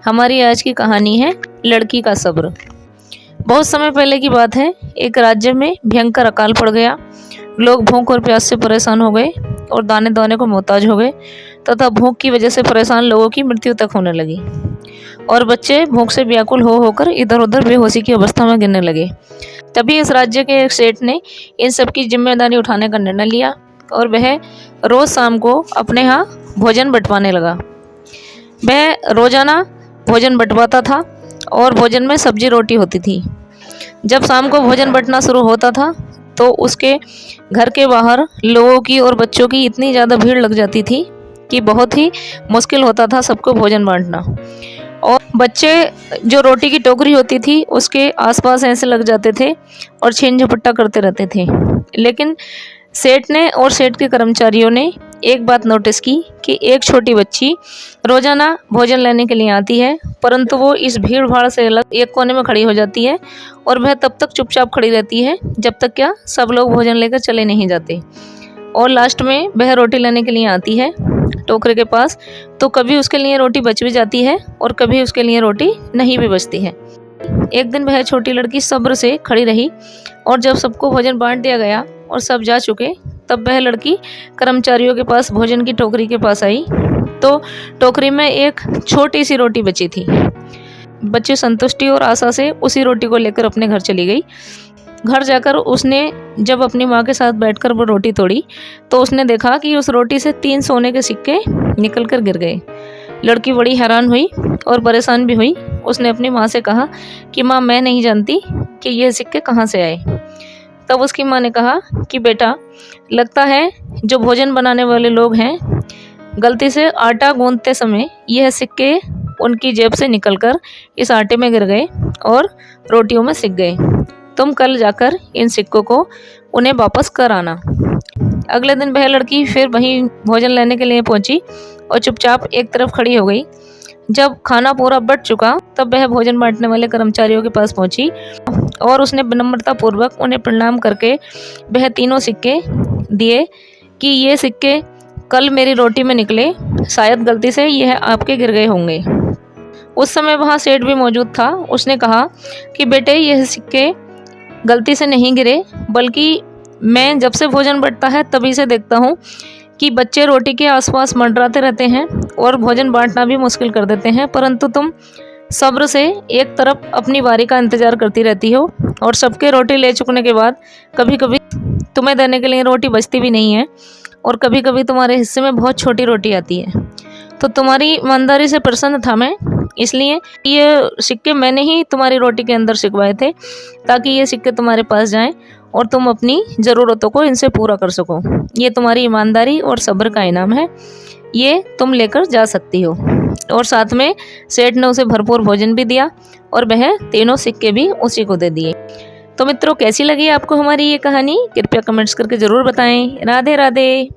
हमारी आज की कहानी है लड़की का सब्र। बहुत समय पहले की बात है। एक राज्य में भयंकर अकाल पड़ गया। लोग भूख और प्यास से परेशान हो गए और दाने दाने को मोहताज हो गए तथा भूख की वजह से परेशान लोगों की मृत्यु तक होने लगी और बच्चे भूख से व्याकुल हो होकर इधर उधर बेहोशी की अवस्था में गिरने लगे। तभी इस राज्य के एक सेठ ने इन सब की जिम्मेदारी उठाने का निर्णय लिया और वह रोज शाम को अपने यहाँ भोजन बंटवाने लगा। वह रोजाना भोजन बंटवाता था और भोजन में सब्जी रोटी होती थी। जब शाम को भोजन बंटना शुरू होता था तो उसके घर के बाहर लोगों की और बच्चों की इतनी ज़्यादा भीड़ लग जाती थी कि बहुत ही मुश्किल होता था सबको भोजन बांटना। और बच्चे जो रोटी की टोकरी होती थी उसके आसपास ऐसे लग जाते थे और छीन झपट्टा करते रहते थे। लेकिन सेठ ने और सेठ के कर्मचारियों ने एक बात नोटिस की कि एक छोटी बच्ची रोजाना भोजन लेने के लिए आती है, परंतु वो इस भीड़ भाड़ से अलग एक कोने में खड़ी हो जाती है और वह तब तक चुपचाप खड़ी रहती है जब तक क्या सब लोग भोजन लेकर चले नहीं जाते। और लास्ट में वह रोटी लेने के लिए आती है टोकरे के पास, तो कभी उसके लिए रोटी बच भी जाती है और कभी उसके लिए रोटी नहीं भी बचती है। एक दिन वह छोटी लड़की सब्र से खड़ी रही और जब सबको भोजन बांट दिया गया और सब जा चुके तब वह लड़की कर्मचारियों के पास भोजन की टोकरी के पास आई तो टोकरी में एक छोटी सी रोटी बची थी। बच्ची संतुष्टि और आशा से उसी रोटी को लेकर अपने घर चली गई। घर जाकर उसने जब अपनी माँ के साथ बैठकर वो रोटी तोड़ी तो उसने देखा कि उस रोटी से 3 सोने के सिक्के निकल कर गिर गए। लड़की बड़ी हैरान हुई और परेशान भी हुई। उसने अपनी माँ से कहा कि माँ, मैं नहीं जानती कि ये सिक्के कहाँ से आए। तब उसकी माँ ने कहा कि बेटा, लगता है जो भोजन बनाने वाले लोग हैं गलती से आटा गूंथते समय यह सिक्के उनकी जेब से निकलकर इस आटे में गिर गए और रोटियों में सिक गए। तुम कल जाकर इन सिक्कों को उन्हें वापस कर आना। अगले दिन वह लड़की फिर वहीं भोजन लेने के लिए पहुंची और चुपचाप एक तरफ खड़ी हो गई। जब खाना पूरा बट चुका तब वह भोजन बांटने वाले कर्मचारियों के पास पहुंची और उसने विनम्रता पूर्वक उन्हें प्रणाम करके वह 3 सिक्के दिए कि ये सिक्के कल मेरी रोटी में निकले, शायद गलती से यह आपके गिर गए होंगे। उस समय वहाँ सेठ भी मौजूद था। उसने कहा कि बेटे, यह सिक्के गलती से नहीं गिरे, बल्कि मैं जब से भोजन बंटता है तभी से देखता हूँ कि बच्चे रोटी के आसपास मंडराते रहते हैं और भोजन बांटना भी मुश्किल कर देते हैं, परंतु तुम सब्र से एक तरफ अपनी बारी का इंतजार करती रहती हो और सबके रोटी ले चुकने के बाद कभी कभी तुम्हें देने के लिए रोटी बचती भी नहीं है और कभी कभी तुम्हारे हिस्से में बहुत छोटी रोटी आती है। तो तुम्हारी ईमानदारी से प्रसन्न था मैं, इसलिए ये सिक्के मैंने ही तुम्हारी रोटी के अंदर सिकवाए थे ताकि ये सिक्के तुम्हारे पास जाएं और तुम अपनी ज़रूरतों को इनसे पूरा कर सको। ये तुम्हारी ईमानदारी और सब्र का इनाम है, ये तुम लेकर जा सकती हो। और साथ में सेठ ने उसे भरपूर भोजन भी दिया और वह 3 सिक्के भी उसी को दे दिए। तो मित्रों, कैसी लगी आपको हमारी ये कहानी? कृपया कमेंट्स करके ज़रूर बताएं। राधे राधे।